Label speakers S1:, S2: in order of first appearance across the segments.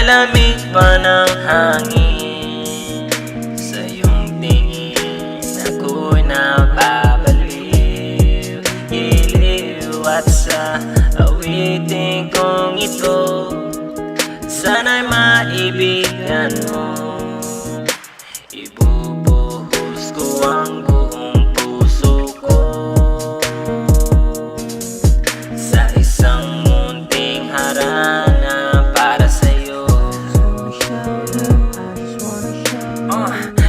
S1: lamig pa ng hangin, sa iyong tingin ako'y napabaliw. Giliw at sa awitin kong ito, sana'y maibigan mo. Ibubuhos ko ang buong puso ko sa isang munting harana para sa'yo.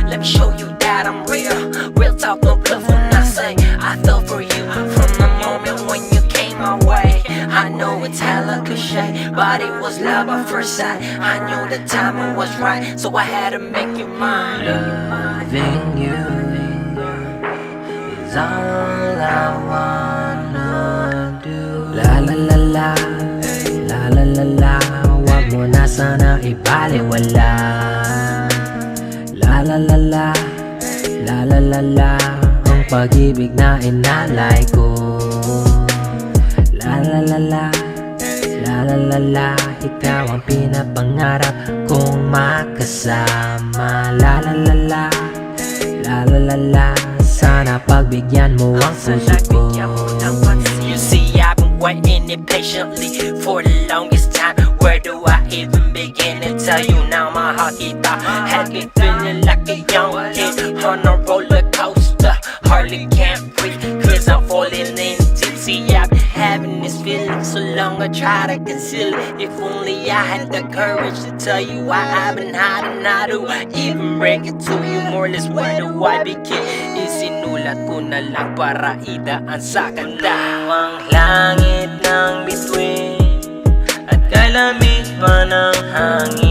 S2: Let me show you that I'm real. Real talk, no bluff when I say I fell for you from the moment when you came my way. I know it's hella cliche, but it was love at first sight. I knew the timing was right, so I had to make you mine.
S1: Loving you is all I wanna do.
S3: La la la la, la la la la, wag mo na sana ibaliwala. La la la la, la la la la, ang pag-ibig na inalay ko. La la la la, la la la la, ikaw ang pinapangarap kong makasama. La la la la, la la la la, sana pagbigyan mo ang puso ko.
S2: You see, I've been waiting impatiently for the longest time. Where do I even begin to tell you now? My heart had me feeling like a young kid on a roller coaster. Hardly can't breathe, cause I'm falling in deep. See, I've been having this feeling so long, I try to conceal it. If only I had the courage to tell you why I've been hiding. How do I even break it to you? More or less, where do I begin? Isinulat ko na lang para idaan sa kanta.
S1: Ang langit ng bituin at kalamig pa ng hangin,